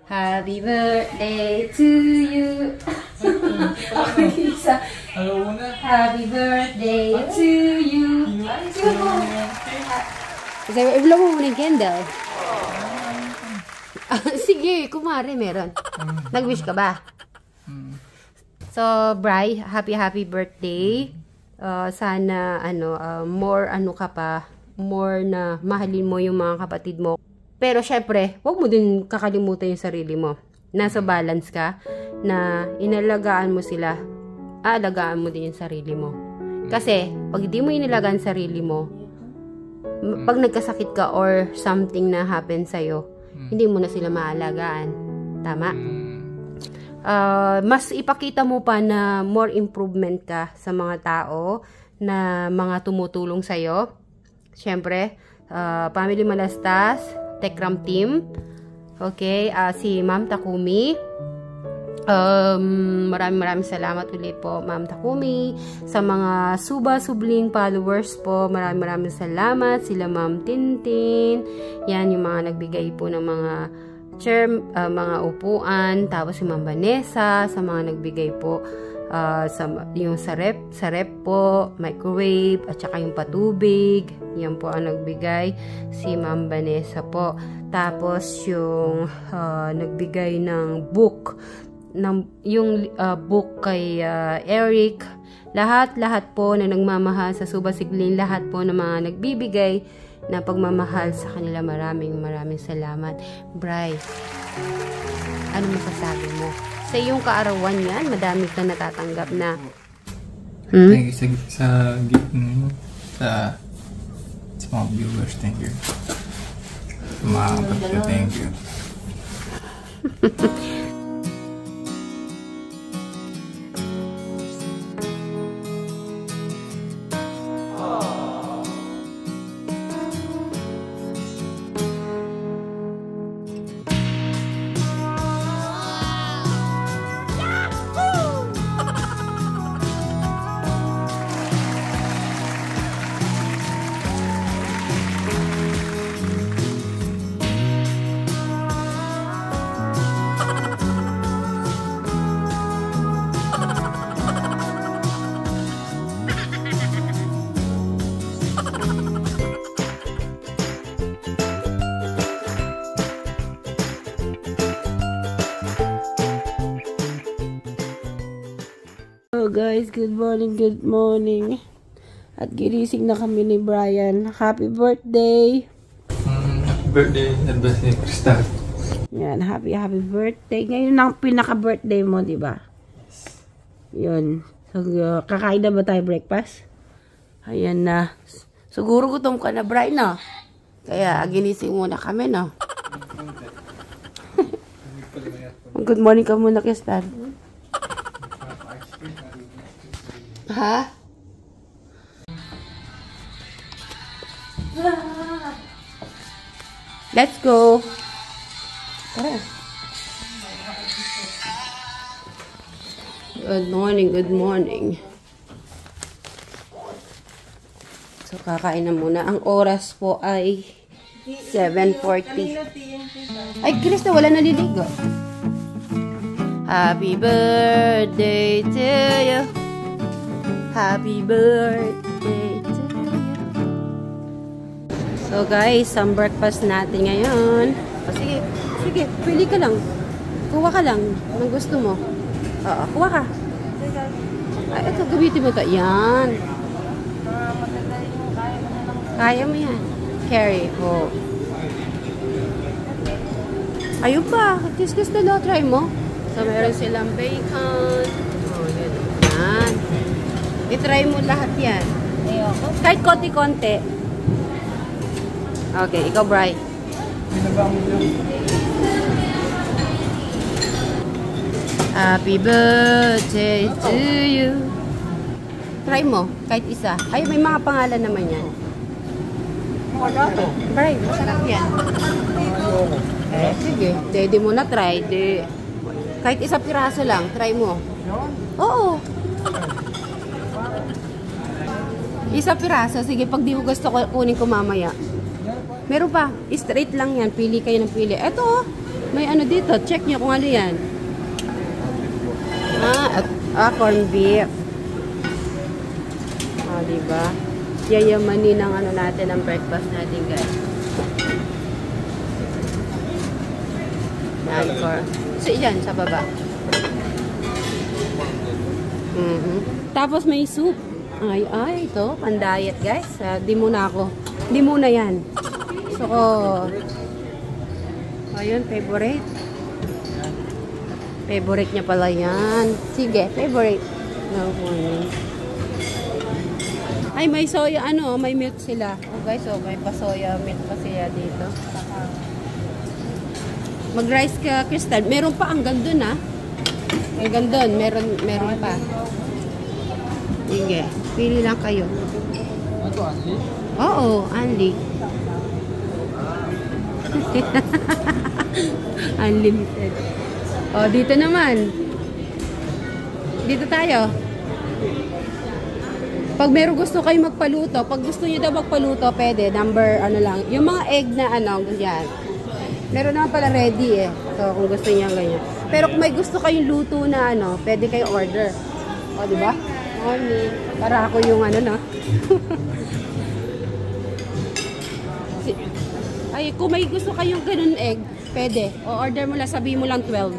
Happy birthday to you. Happy birthday to you. Kasi i-vlog mo muna yung candle. Sige, kumari meron. Nag-wish ka ba? So, Bri, happy birthday. Sana more ka pa, more na mahalin mo yung mga kapatid mo. Pero syempre, huwag mo din kakalimutan yung sarili mo. Nasa balance ka na inalagaan mo sila. Alagaan mo din yung sarili mo. Kasi pag di mo inalagaan sarili mo, pag nagkasakit ka or something na happen sa'yo, hindi mo na sila maalagaan. Tama? Mas ipakita mo pa na more improvement ka sa mga tao na mga tumutulong sa'yo. Syempre, Family Malastas, Tekram Team. Okay, si Ma'am Takumi. Maraming salamat ulit po, Ma'am Takumi. Sa mga subling followers po, maraming salamat. Sila Ma'am Tintin. Yan yung mga nagbigay po ng mga chair, mga upuan. Tapos si Ma'am Vanessa, sa mga nagbigay po yung sa rep po, microwave, at saka yung patubig. Yan po ang nagbigay si Ma'am Vanessa po. Tapos yung nagbigay ng book, yung book kay Eric. Lahat po na nagmamahal sa Suba Sigling, lahat po na mga nagbibigay na pagmamahal sa kanila, maraming salamat. Bri, ano masasabi mo? Sa iyong kaarawan yan, madami kang natatanggap na. Thank you sa gift mo. Sa mga viewers, thank you. Mga kapatid, thank you. Hello guys, good morning. At girising na kami ni Brian. Happy birthday! Happy birthday, advance ni Crystal. Yan, happy birthday. Ngayon ang pinaka-birthday mo, di ba? Yun. So, kakain na ba tayo breakfast? Ayan na. Siguro gutom ka na, Brian, no? Kaya, ginising muna kami, no? Good morning ka muna, Crystal. Ha? Let's go. Tara. Good morning. So, kakain na muna. Ang oras po ay 7:40. Ay, Krista, wala naliligo. Happy birthday to you. Happy birthday to you. So guys, ang breakfast natin ngayon. O, sige, pili ka lang. Kuha ka lang ng gusto mo. Oo, kuha ka. Ay, ito, gamitin mo ito. Yan. Kaya mo yan. Carry. Oh. Ayun pa. Kiss na daw. Try mo. So, meron silang bacon. Oh, yun. Yan. I-try mo lahat yan. Kahit konti-konti. Okay, ikaw, Bri. Happy birthday to you. Try mo, kahit isa. Ay, may mga pangalan naman yan. Bri, masarap yan. Sige, di mo na try. Kahit isa piraso lang, try mo. Oo. Isa piraso. Sige, pag di mo gusto, kunin ko mamaya. Meron pa. Straight lang yan. Pili kayo ng pili. Eto, May ano dito, check nyo kung ano yan. Corn beef. Diba? Yayamanin ang ano natin, ang breakfast natin, guys. Yan, so, yan, sa baba. Tapos may soup. Ay, ito, pan-diet, guys. Di muna ako. Di muna yan. So, ayun, favorite. Favorite niya pala yan. Sige, favorite. Ay, may soya, may milk sila. Oh, guys, may pa-soya milk pa siya dito. Mag-rice ka, Crystal. Meron pa hanggang dun, Hanggang dun, meron pa. Sige, pili lang kayo. Ito, Anli? Oo, Anli. Unlimited. Oh, dito naman. Dito tayo. Pag meron gusto kayo magpaluto, pag gusto niyo daw magpaluto, pwede. Number, lang. Yung mga egg na, yan. Meron naman pala ready, So, kung gusto niya ganyan. Pero kung may gusto kayong luto na, pwede kayo order. O, diba? Morning. Para ako yung, Ay, kung may gusto kayong ganun egg, pwede. O, order mo lang, sabihin mo lang 12.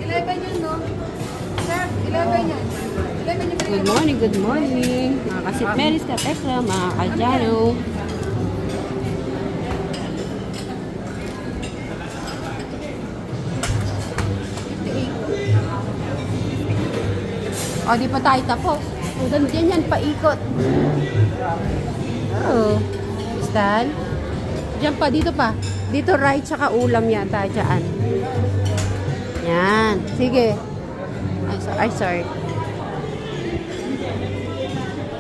11 yun, no? Sir, 11 yun. Good morning, good morning. Mga kasitmeris, katekla, mga kadyano. O, di pa tayo tapos. Hanggang dyan yan, paikot. Oo. Stan? Diyan pa, dito pa. Dito right, tsaka ulam yata dyan. Yan. Sige. Ay, sorry.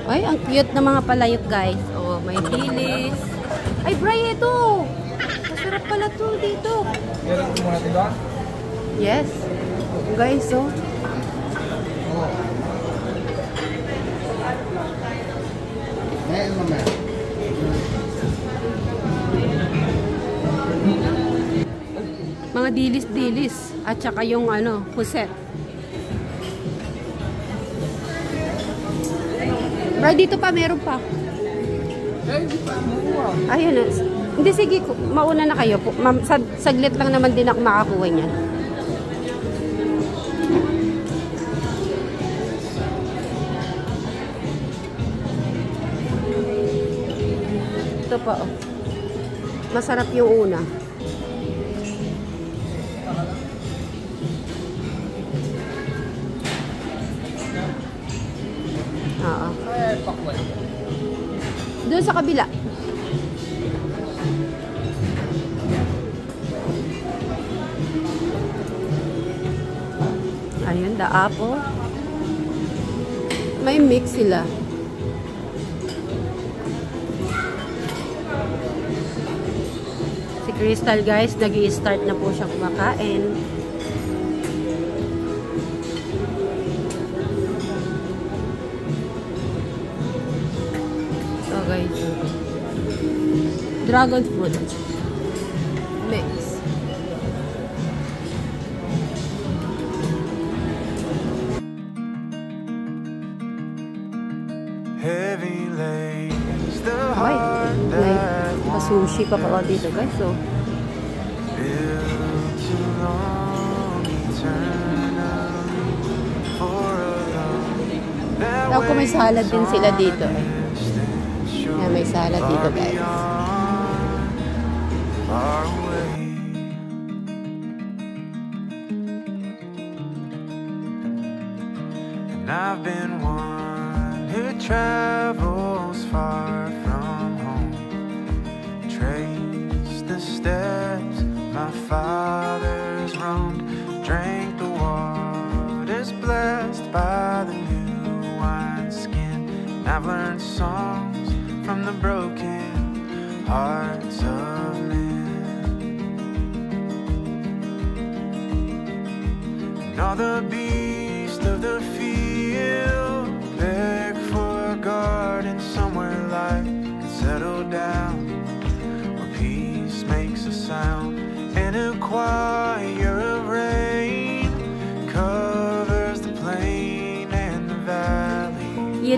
Ay, ang cute na mga palayot, guys. Oh, may dilis. Ay, Bray, ito. Masarap pala to dito. Meron ko muna diba? Yes. Guys, oh. Mga dilis-dilis. At saka yung puset. Bray, dito pa, meron pa. Ayun na. Hindi, sige, mauna na kayo. Saglit lang naman din ako makakuha niyan. Ito pa, oh. Masarap yung una. Oo. Doon sa kabila. Ayun, the apple. May mix sila. Si Crystal, guys, nag-i-start na po siya kumakain. So, guys, dragon fruit mix. Heavy lays the Ay, heart may that sushi pa pala dito, guys. So, built too long eternally for a love that tapos kung may salad din sila dito. Yeah, may salad dito, guys. Far away. And I've been one who travels far from home, traced the steps my fathers roamed, drank the waters blessed by the new wineskin. And I've learned songs from the broken hearts of men, and all the beasts of the field beg for a garden somewhere life can settle down, where peace makes a sound and a quiet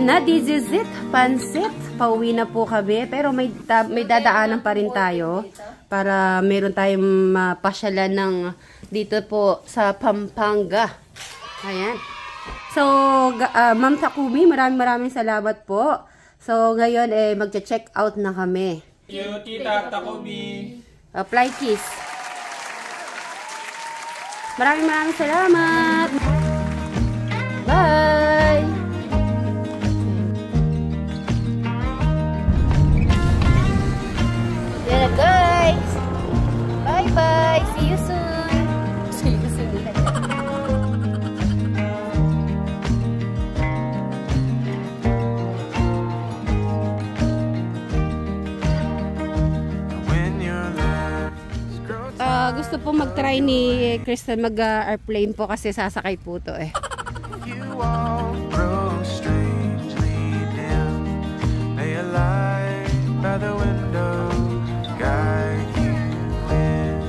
Ayan na, this is it. Pansit. Pauwi na po kami. Pero may dadaanan pa rin tayo. Para meron tayong pasyalan ng dito po sa Pampanga. Ayan. So, Ma'am Takumi, maraming salamat po. So, ngayon magche-check out na kami. Thank you, Tita Takumi. Fly kiss. Maraming salamat. Bye! Yan na guys! Bye-bye! See you soon! See you soon. Gusto po mag-try ni Crystal mag-airplane po kasi sasakay po to eh. You all grow strangely dim. May a light by the window guide you in.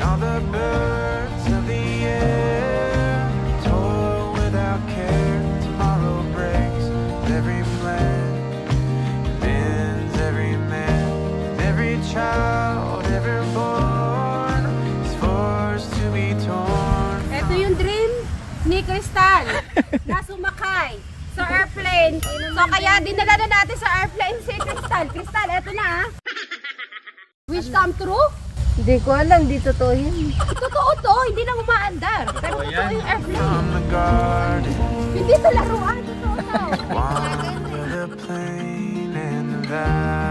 All the birds of the air toil without care. Tomorrow breaks every plan. Child ever born is forced to be torn. Ito yung dream ni Crystal na sumakay sa airplane. So kaya dinala na natin sa airplane si Crystal. Crystal, eto na ah. Wish come true? Hindi ko alam, di totoo yun. Totoo to, hindi lang umaandar. Pero totoo yung airplane. From the garden, Hindi to laruan, totoo to. one with a plane and the valley.